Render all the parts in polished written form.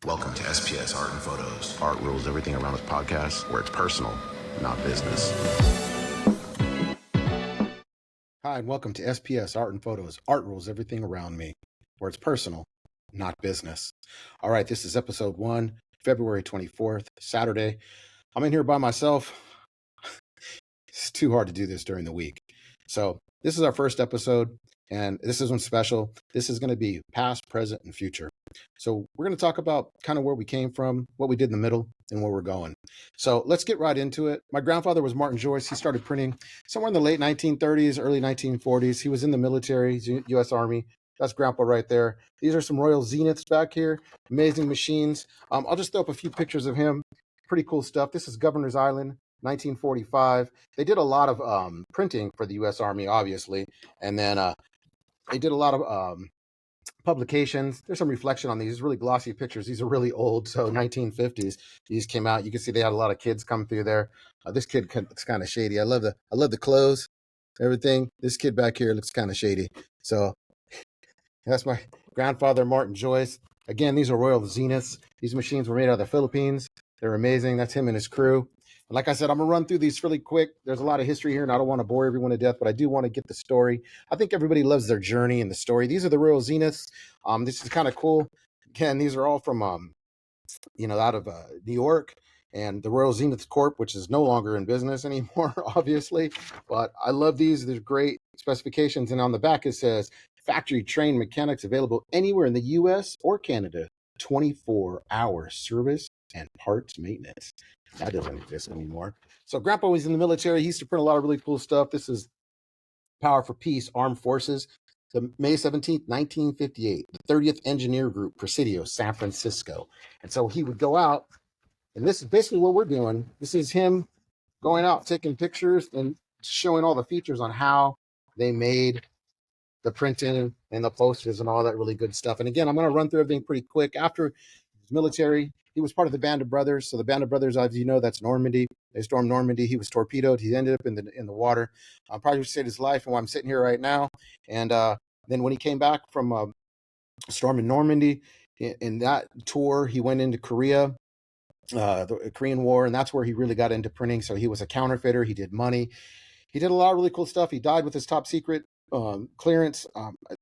Welcome to SPS Art and Photos. Art rules everything around this podcast, where it's personal, not business. Hi, and welcome to SPS Art and Photos. Art rules everything around me, where it's personal, not business. All right, this is episode 1, February 24th, Saturday. I'm in here by myself. It's too hard to do this during the week. So this is our first episode, and this is one special. This is going to be past, present, and future. So we're going to talk about kind of where we came from, what we did in the middle, and where we're going. So let's get right into it. My grandfather was Martin Joyce. He started printing somewhere in the late 1930s, early 1940s. He was in the military, U.S. Army. That's Grandpa right there. These are some Royal Zeniths back here. Amazing machines. I'll just throw up a few pictures of him. Pretty cool stuff. This is Governor's Island, 1945. They did a lot of printing for the U.S. Army, obviously. And then they did a lot of publications. There's some reflection on these really glossy pictures. These are really old, so 1950s. These came out. You can see they had a lot of kids come through there. This kid looks kind of shady. I love the clothes, everything. This kid back here looks kind of shady. So that's my grandfather, Martin Joyce. Again, these are Royal Zeniths. These machines were made out of the Philippines. They're amazing. That's him and his crew. And like I said, I'm going to run through these really quick. There's a lot of history here, and I don't want to bore everyone to death, but I do want to get the story. I think everybody loves their journey and the story. These are the Royal Zeniths. This is kind of cool. Again, these are all from, out of New York. And the Royal Zenith Corp, which is no longer in business anymore, obviously. But I love these. There's great specifications. And on the back, it says, factory trained mechanics available anywhere in the U.S. or Canada, 24-hour service and parts maintenance. That doesn't exist anymore. So Grandpa was in the military. He used to print a lot of really cool stuff. This is Power for Peace, Armed Forces. So May 17th, 1958, the 30th Engineer Group, Presidio, San Francisco. And so he would go out, and this is basically what we're doing. This is him going out, taking pictures and showing all the features on how they made the printing and the posters and all that really good stuff. And again, I'm going to run through everything pretty quick. After his military, he was part of the Band of Brothers. So the Band of Brothers, as you know, that's Normandy. They stormed Normandy. He was torpedoed. He ended up in the water. Probably saved his life, and why I'm sitting here right now. And then when he came back from storming Normandy, in that tour, he went into Korea, the Korean War, and that's where he really got into printing. So he was a counterfeiter. He did money. He did a lot of really cool stuff. He died with his top secret clearance.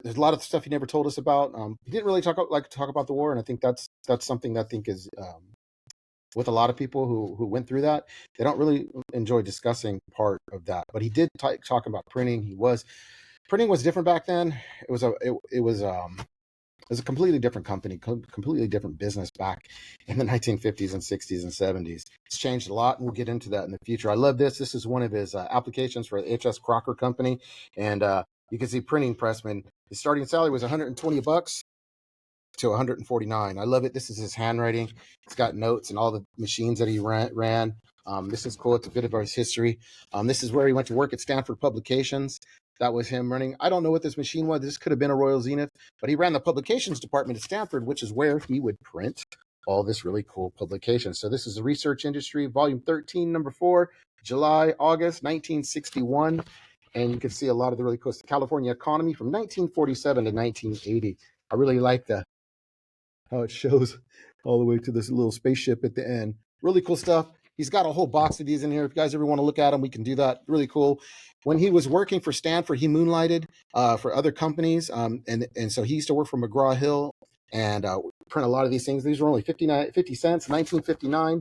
There's a lot of stuff he never told us about. He didn't really talk about the war, and I think that's something that I think is with a lot of people who went through that. They don't really enjoy discussing part of that. But he did talk about printing. Printing was different back then. It was a completely different company, completely different business back in the 1950s and 60s and 70s. It's changed a lot, and we'll get into that in the future. I love this. This is one of his applications for H.S. Crocker Company, and you can see printing pressman. His starting salary was $120 to $149. I love it. This is his handwriting. It's got notes and all the machines that he ran. This is cool. It's a bit of his history. This is where he went to work at Stanford Publications. That was him running. I don't know what this machine was. This could have been a Royal Zenith, but he ran the publications department at Stanford, which is where he would print all this really cool publication. So this is the Research Industry, Volume 13, Number 4, July, August, 1961. And you can see a lot of the really cool California Economy from 1947 to 1980. I really like how it shows all the way to this little spaceship at the end. Really cool stuff. He's got a whole box of these in here. If you guys ever want to look at them, we can do that. Really cool. When he was working for Stanford, he moonlighted for other companies. And so he used to work for McGraw-Hill and print a lot of these things. These were only 50 cents, 1959.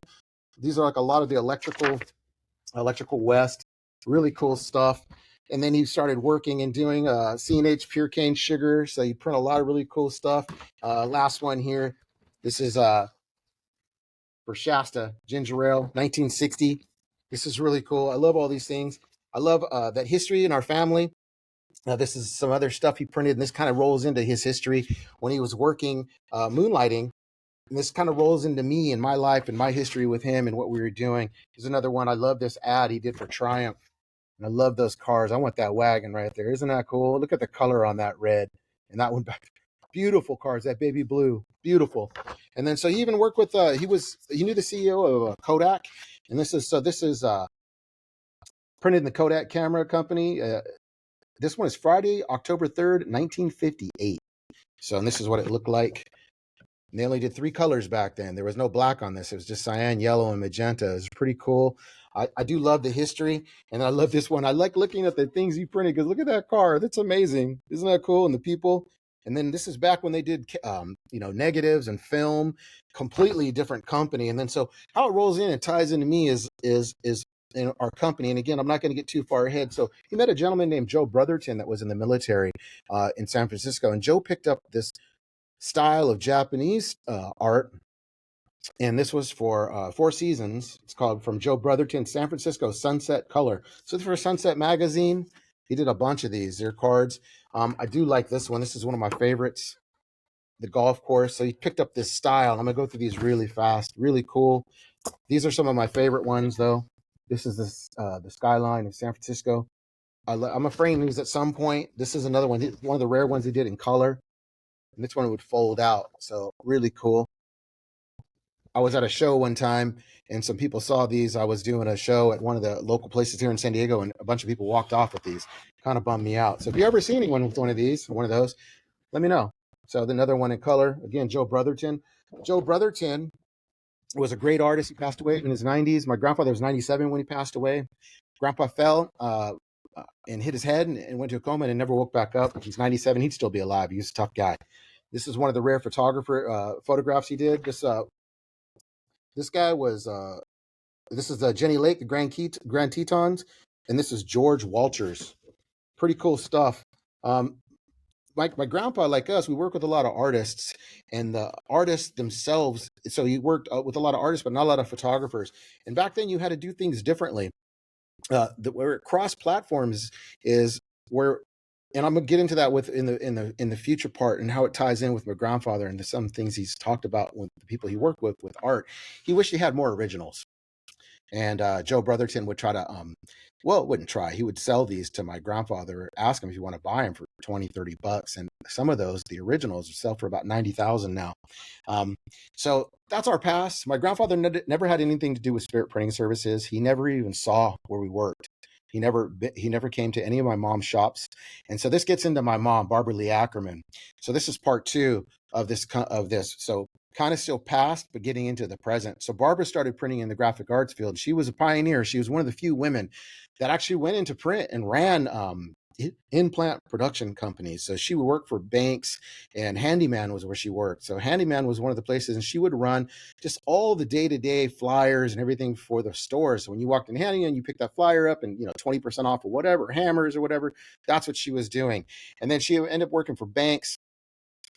These are like a lot of the Electrical West. Really cool stuff. And then he started working and doing C&H pure cane sugar. So you print a lot of really cool stuff. Last one here. This is for Shasta ginger ale, 1960. This is really cool. I love all these things. I love that history in our family. This is some other stuff he printed, and this kind of rolls into his history when he was working moonlighting. And this kind of rolls into me and my life and my history with him and what we were doing. Here's another one. I love this ad he did for Triumph. And I love those cars. I want that wagon right there. Isn't that cool? Look at the color on that red. And that one back. Beautiful cars, that baby blue. Beautiful. And then so he even worked with he knew the CEO of Kodak. And this is printed in the Kodak camera company. This one is Friday, October 3rd, 1958. So and this is what it looked like. And they only did 3 colors back then. There was no black on this. It was just cyan, yellow, and magenta. It's pretty cool. I do love the history, and I love this one. I like looking at the things he printed because look at that car. That's amazing. Isn't that cool? And the people. And then this is back when they did, negatives and film, completely different company. And then so how it rolls in and ties into me is in our company. And again, I'm not going to get too far ahead. So he met a gentleman named Joe Brotherton that was in the military in San Francisco, and Joe picked up this style of Japanese art. And this was for 4 Seasons. It's called From Joe Brotherton, San Francisco Sunset Color. So for Sunset Magazine, he did a bunch of these. They're cards. I do like this one. This is one of my favorites, the golf course. So he picked up this style. I'm going to go through these really fast, really cool. These are some of my favorite ones, though. This is the skyline of San Francisco. I'm afraid these at some point. This is another one. One of the rare ones he did in color. And this one would fold out. So really cool. I was at a show one time and some people saw these. I was doing a show at one of the local places here in San Diego, and a bunch of people walked off with these. Kind of bummed me out. So if you ever see anyone with one of these, one of those, let me know. So another one in color. Again, Joe Brotherton. Joe Brotherton was a great artist. He passed away in his 90s. My grandfather was 97 when he passed away. Grandpa fell and hit his head and went to a coma and never woke back up. He's 97. He'd still be alive. He was a tough guy. This is one of the rare photographs he did. This guy was, this is Jenny Lake, the Grand Tetons, and this is George Walters. Pretty cool stuff. My grandpa, like us, we work with a lot of artists, and the artists themselves, so he worked with a lot of artists, but not a lot of photographers. And back then you had to do things differently. Where cross platforms is where, and I'm gonna get into that with in the future part and how it ties in with my grandfather and some things he's talked about with the people he worked with art. He wished he had more originals. And Joe Brotherton would try to, wouldn't try. He would sell these to my grandfather, ask him if you want to buy them for 20, $30. And some of those, the originals, sell for about 90,000 now. So that's our past. My grandfather never had anything to do with Spirit Printing Services. He never even saw where we worked. He never came to any of my mom's shops. And so this gets into my mom, Barbara Lee Ackerman. So this is part 2 of this. So kind of still past, but getting into the present. So Barbara started printing in the graphic arts field. She was a pioneer. She was one of the few women that actually went into print and ran in-plant production companies. So she would work for banks, and Handyman was where she worked. So Handyman was one of the places, and she would run just all the day-to-day flyers and everything for the stores. So when you walked in Handyman, you picked that flyer up and 20% off or whatever, hammers or whatever. That's what she was doing. And then she ended up working for banks.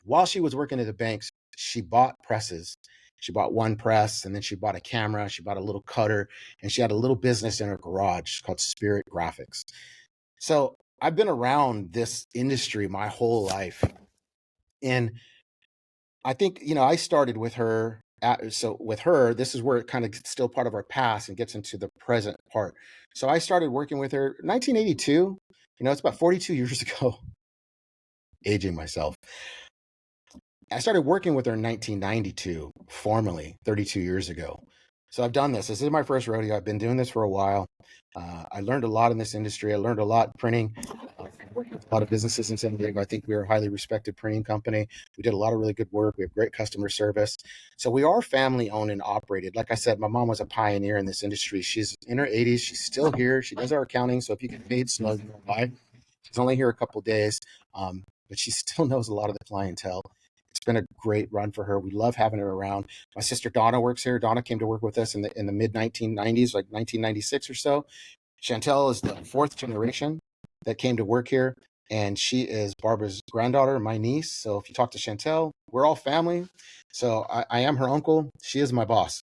While she was working at the banks, she bought presses. She bought one press, and then she bought a camera. She bought a little cutter, and she had a little business in her garage called Spirit Graphics. So I've been around this industry my whole life. And I think, I started with her. So with her, this is where it kind of gets still part of our past and gets into the present part. So I started working with her 1982. It's about 42 years ago. Aging myself. I started working with her in 1992, formally, 32 years ago. So I've done this. This is my first rodeo. I've been doing this for a while. I learned a lot in this industry. I learned a lot printing. Worked with a lot of businesses in San Diego. I think we are a highly respected printing company. We did a lot of really good work. We have great customer service. So we are family owned and operated. Like I said, my mom was a pioneer in this industry. She's in her 80s. She's still here. She does our accounting. So if you get paid, snug by. She's only here a couple of days, but she still knows a lot of the clientele. It's been a great run for her. We love having her around. My sister Donna works here. Donna came to work with us in the mid 1990s, like 1996 or so. Chantel is the 4th generation that came to work here, and she is Barbara's granddaughter, my niece. So if you talk to Chantel, we're all family. So I am her uncle. She is my boss.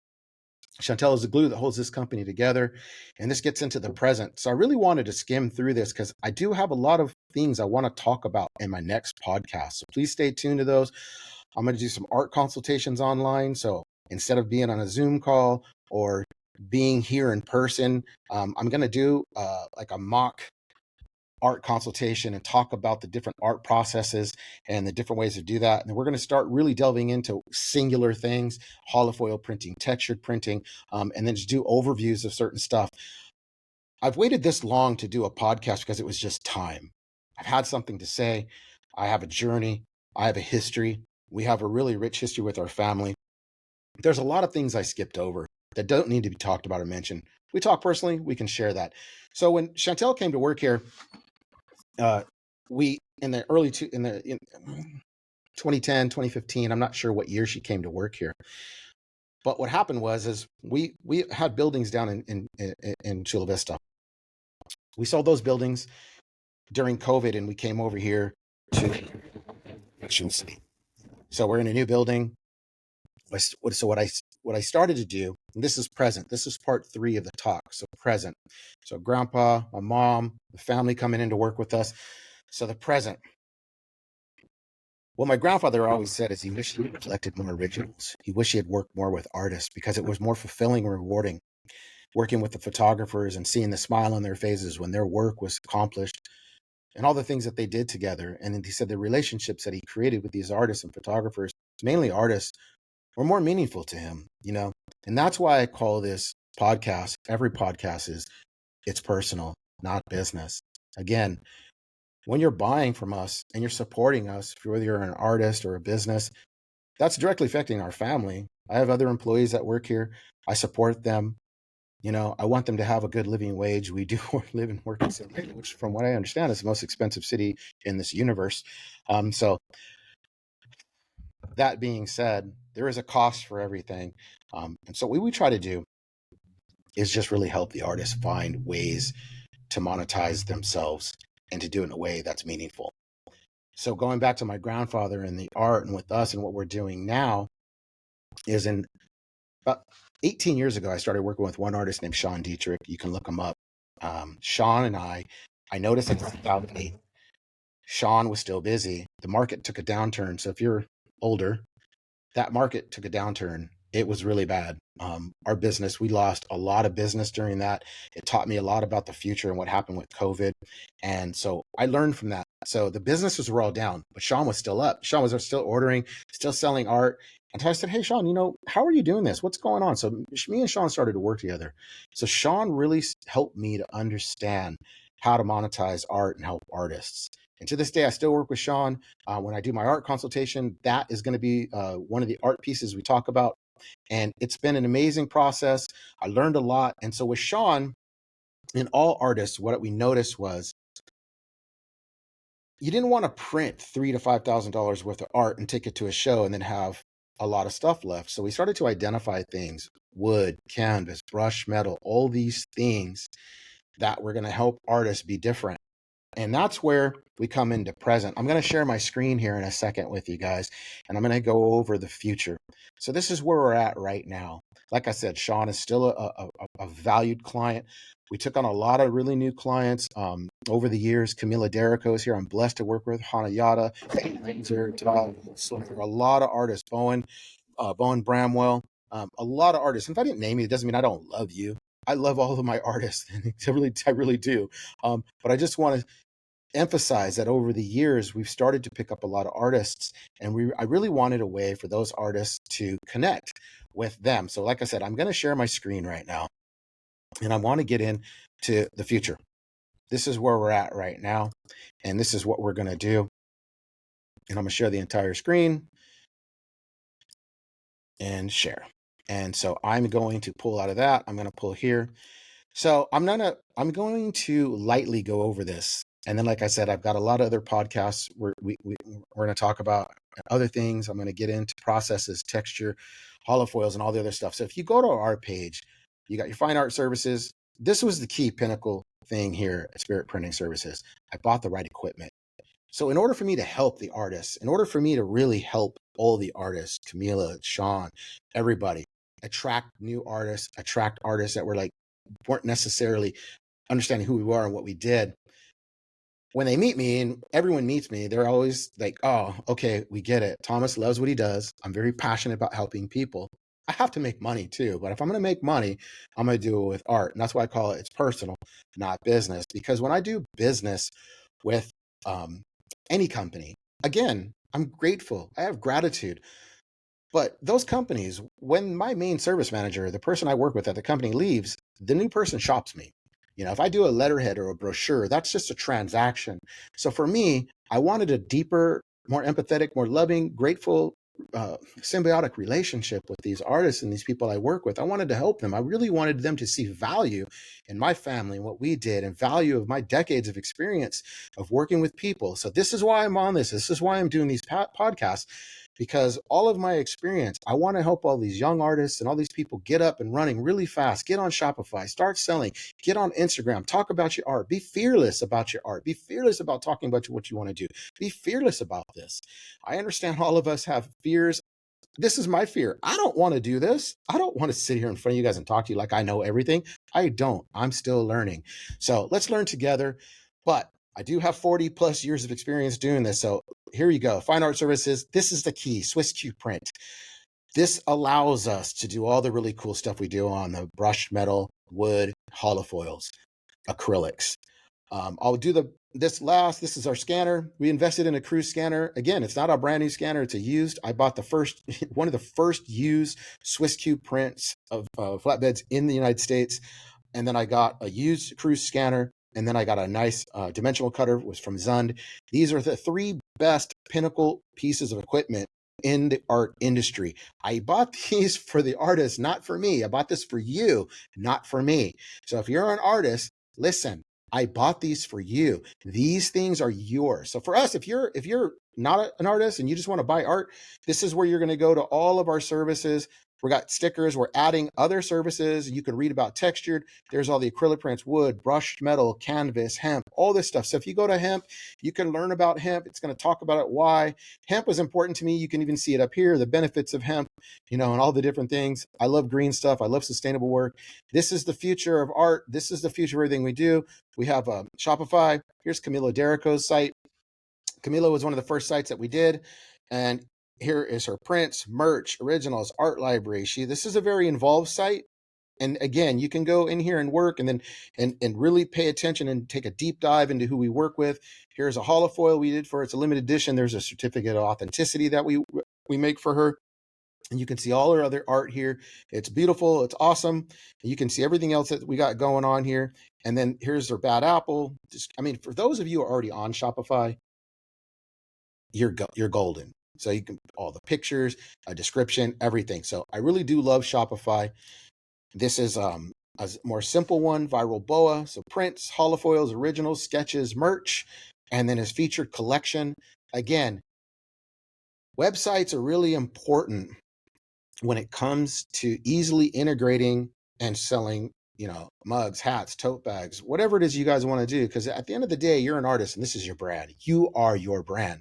Chantel is the glue that holds this company together, and this gets into the present. So I really wanted to skim through this because I do have a lot of things I want to talk about in my next podcast. So please stay tuned to those. I'm going to do some art consultations online. So instead of being on a Zoom call or being here in person, I'm going to do like a mock art consultation and talk about the different art processes and the different ways to do that. And we're going to start really delving into singular things, holofoil printing, textured printing, and then just do overviews of certain stuff. I've waited this long to do a podcast because it was just time. I've had something to say. I have a journey. I have a history. We have a really rich history with our family. There's a lot of things I skipped over that don't need to be talked about or mentioned. We talk personally, we can share that. So when Chantel came to work here, we in the early in 2010, 2015, I'm not sure what year she came to work here. But what happened is we had buildings down in Chula Vista. We sold those buildings during COVID, and we came over here to Action City. So we're in a new building. So what I started to do, and this is present. This is part 3 of the talk. So present. So grandpa, my mom, the family coming in to work with us. So the present. What my grandfather always said is he wished he had collected more originals. He wished he had worked more with artists because it was more fulfilling and rewarding working with the photographers and seeing the smile on their faces when their work was accomplished and all the things that they did together. And he said the relationships that he created with these artists and photographers, mainly artists, were more meaningful to him, you know? And that's why I call this podcast, every podcast is, it's personal, not business. Again, when you're buying from us and you're supporting us, whether you're an artist or a business, that's directly affecting our family. I have other employees that work here. I support them. You know, I want them to have a good living wage. We do live and work in San Diego, which from what I understand is the most expensive city in this universe. So that being said, there is a cost for everything. And so what we try to do is just really help the artists find ways to monetize themselves and to do it in a way that's meaningful. So going back to my grandfather and the art and with us and what we're doing now is in about 18 years ago, I started working with one artist named Sean Dietrich. You can look him up. Sean and I noticed in 2008, Sean was still busy. The market took a downturn. So if you're older, that market took a downturn. It was really bad. Our business, we lost a lot of business during that. It taught me a lot about the future and what happened with COVID. And so I learned from that. So the businesses were all down, but Sean was still up. Sean was still ordering, still selling art. And so I said, hey, Sean, you know, how are you doing this? What's going on? So me and Sean started to work together. So Sean really helped me to understand how to monetize art and help artists. And to this day, I still work with Sean. When I do my art consultation, that is going to be one of the art pieces we talk about. And it's been an amazing process. I learned a lot. And so with Sean and all artists, what we noticed was you didn't want to print $3,000 to $5,000 worth of art and take it to a show and then have a lot of stuff left. So we started to identify things: wood, canvas, brush, metal, all these things that were going to help artists be different. And that's where we come into present. I'm going to share my screen here in a second with you guys, and I'm going to go over the future. So this is where we're at right now. Like I said, Sean is still a valued client. We took on a lot of really new clients over the years. Camila Derrico is here. I'm blessed to work with Hanayata, a lot of artists. Bowen Bramwell, a lot of artists. And if I didn't name you, it doesn't mean I don't love you. I love all of my artists. I really do. But I just want to emphasize that over the years, we've started to pick up a lot of artists, and I really wanted a way for those artists to connect with them. So like I said, I'm going to share my screen right now, and I want to get into the future. This is where we're at right now, and this is what we're going to do. And I'm going to share the entire screen and share. And so I'm going to pull out of that. I'm going to pull here. So I'm going to lightly go over this. And then, like I said, I've got a lot of other podcasts where we're going to talk about other things. I'm going to get into processes, texture, holofoils, and all the other stuff. So if you go to our page, you got your fine art services. This was the key pinnacle thing here at Spirit Printing Services. I bought the right equipment. So in order for me to help the artists, in order for me to really help all the artists, Camila, Sean, everybody, attract new artists, attract artists that weren't necessarily understanding who we were and what we did. When they meet me and everyone meets me, they're always like, oh, okay, we get it. Thomas loves what he does. I'm very passionate about helping people. I have to make money too, but if I'm going to make money, I'm going to do it with art. And that's why I call it's personal, not business. Because when I do business with any company, again, I'm grateful. I have gratitude. But those companies, when my main service manager, the person I work with at the company, leaves, the new person shops me. You know, if I do a letterhead or a brochure, that's just a transaction. So for me, I wanted a deeper more empathetic, more loving, grateful, symbiotic relationship with these artists and these people I work with. I wanted to help them. I really wanted them to see value in my family and what we did, and value of my decades of experience of working with people. So this is why I'm on this. This is why I'm doing these podcasts, because all of my experience, I want to help all these young artists and all these people get up and running really fast, get on Shopify, start selling, get on Instagram, talk about your art, be fearless about your art, be fearless about talking about what you want to do, be fearless about this. I understand all of us have fears. This is my fear. I don't want to do this. I don't want to sit here in front of you guys and talk to you like I know everything. I don't. I'm still learning. So let's learn together. But I do have 40 plus years of experience doing this. So here you go. Fine Art Services. This is the key. Swiss Q Print. This allows us to do all the really cool stuff we do on the brushed metal, wood, holofoils, acrylics. I'll do this last. This is our scanner. We invested in a cruise scanner. Again, it's not a brand new scanner. It's a used. I bought the first, one of the first used Swiss Q prints of flatbeds in the United States. And then I got a used cruise scanner. And then I got a nice dimensional cutter, was from Zund. These are the three best pinnacle pieces of equipment in the art industry. I bought these for the artist, not for me. I bought this for you, not for me. So if you're an artist, listen, I bought these for you. These things are yours. So for us, if you're not an artist and you just want to buy art, this is where you're going to go to all of our services. We got stickers. We're adding other services. You can read about textured. There's all the acrylic prints, wood, brushed metal, canvas, hemp, all this stuff. So if you go to hemp, you can learn about hemp. It's going to talk about it, why hemp was important to me. You can even see it up here, the benefits of hemp, and all the different things. I love green stuff. I love sustainable work. This is the future of art. This is the future of everything we do. We have Shopify. Here's Camilo Derrico's site. Camilo was one of the first sites that we did. And here is her prints, merch, originals, art library. This is a very involved site. And again, you can go in here and work and then and really pay attention and take a deep dive into who we work with. Here's a holofoil we did for it's a limited edition. There's a certificate of authenticity that we make for her. And you can see all our other art here. It's beautiful. It's awesome. You can see everything else that we got going on here. And then here's their bad apple. For those of you who are already on Shopify, you're golden. So you can all the pictures, a description, everything. So I really do love Shopify. This is a more simple one, viral boa. So prints, holofoils, originals, sketches, merch, and then his featured collection. Again, websites are really important when it comes to easily integrating and selling, mugs, hats, tote bags, whatever it is you guys want to do. Because at the end of the day, you're an artist and this is your brand. You are your brand.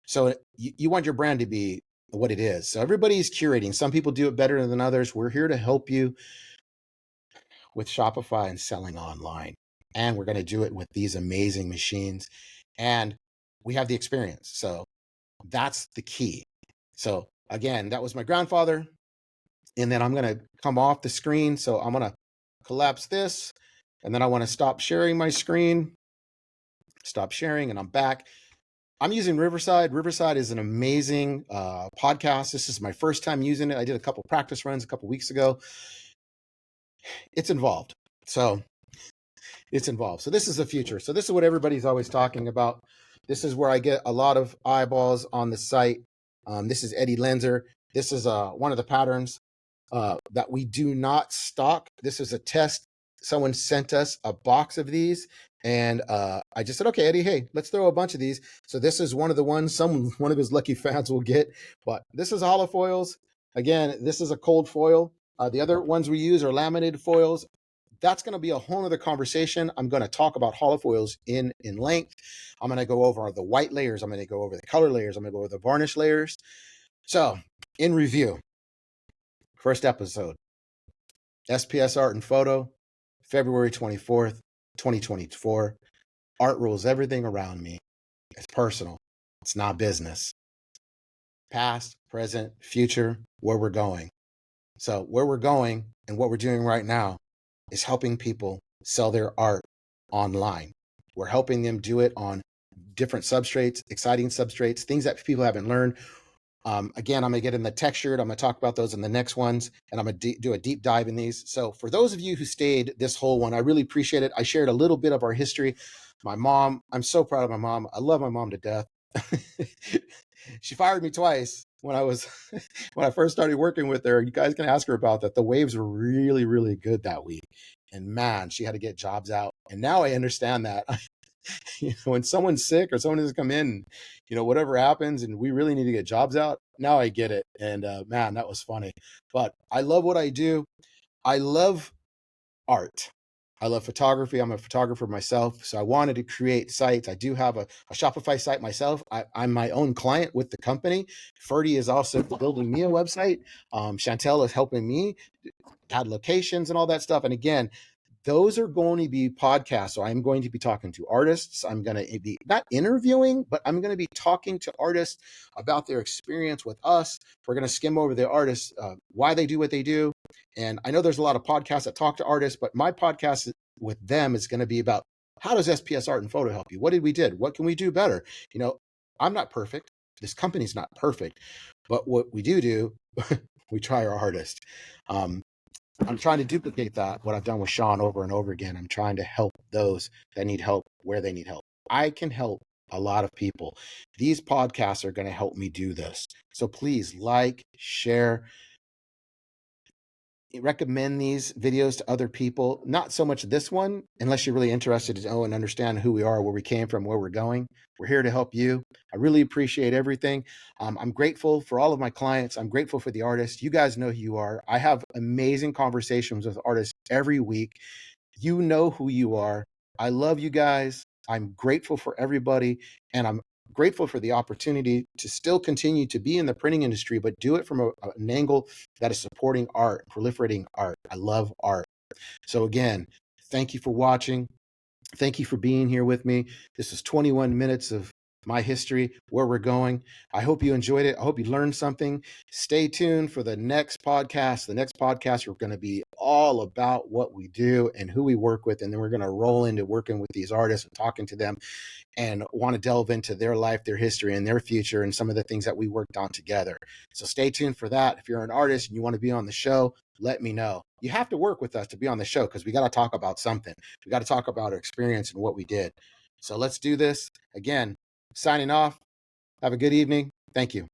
So you want your brand to be what it is. So everybody's curating. Some people do it better than others. We're here to help you with Shopify and selling online. And we're going to do it with these amazing machines. And we have the experience. So that's the key. So again, that was my grandfather. And then I'm going to come off the screen. So I'm going to collapse this. And then I want to stop sharing my screen. Stop sharing, and I'm back. I'm using Riverside. Riverside is an amazing podcast. This is my first time using it. I did a couple practice runs a couple weeks ago. It's involved. So this is the future. So this is what everybody's always talking about. This is where I get a lot of eyeballs on the site. This is Eddie Lenzer. This is one of the patterns that we do not stock. This is a test. Someone sent us a box of these. And I just said, okay, Eddie, hey, let's throw a bunch of these. So this is one of the ones one of his lucky fans will get. But this is holofoils. Again, this is a cold foil. The other ones we use are laminated foils. That's going to be a whole other conversation. I'm going to talk about holofoils in length. I'm going to go over the white layers. I'm going to go over the color layers. I'm going to go over the varnish layers. So in review, first episode, SPS Art and Photo, February 24th, 2024. Art rules everything around me. It's personal. It's not business. Past, present, future, where we're going. So where we're going and what we're doing right now is helping people sell their art online. We're helping them do it on different substrates, exciting substrates, things that people haven't learned. Again, I'm going to get in the textured. I'm going to talk about those in the next ones, and I'm going to do a deep dive in these. So for those of you who stayed this whole one, I really appreciate it. I shared a little bit of our history. My mom, I'm so proud of my mom. I love my mom to death. She fired me twice when I was when I first started working with her. You guys can ask her about that. The waves were really, really good that week. And man, she had to get jobs out. And now I understand that. When someone's sick or someone doesn't come in, whatever happens, and we really need to get jobs out. Now I get it. And man, that was funny. But I love what I do. I love art. I love photography. I'm a photographer myself. So I wanted to create sites. I do have a Shopify site myself. I'm my own client with the company. Ferdy is also building me a website. Chantel is helping me add locations and all that stuff. And again, those are going to be podcasts. So I'm going to be talking to artists. I'm going to be not interviewing, but I'm going to be talking to artists about their experience with us. We're going to skim over the artists, why they do what they do. And I know there's a lot of podcasts that talk to artists, but my podcast with them is going to be about how does SPS Art and Photo help you? What did we did? What can we do better? I'm not perfect. This company's not perfect, but what we do, we try our hardest. I'm trying to duplicate that, what I've done with Sean over and over again. I'm trying to help those that need help where they need help. I can help a lot of people. These podcasts are going to help me do this. So please like, share, recommend these videos to other people. Not so much this one, unless you're really interested to know and understand who we are, where we came from, where we're going. We're here to help you. I really appreciate everything. I'm grateful for all of my clients. I'm grateful for the artists. You guys know who you are. I have amazing conversations with artists every week. You know who you are. I love you guys. I'm grateful for everybody. And I'm grateful for the opportunity to still continue to be in the printing industry, but do it from an angle that is supporting art, proliferating art. I love art. So again, thank you for watching. Thank you for being here with me. This is 21 minutes of my history, where we're going. I hope you enjoyed it. I hope you learned something. Stay tuned for the next podcast. The next podcast, we're going to be all about what we do and who we work with. And then we're going to roll into working with these artists and talking to them, and want to delve into their life, their history, and their future, and some of the things that we worked on together. So stay tuned for that. If you're an artist and you want to be on the show, let me know. You have to work with us to be on the show, because we got to talk about something. We got to talk about our experience and what we did. So let's do this. Again, signing off. Have a good evening. Thank you.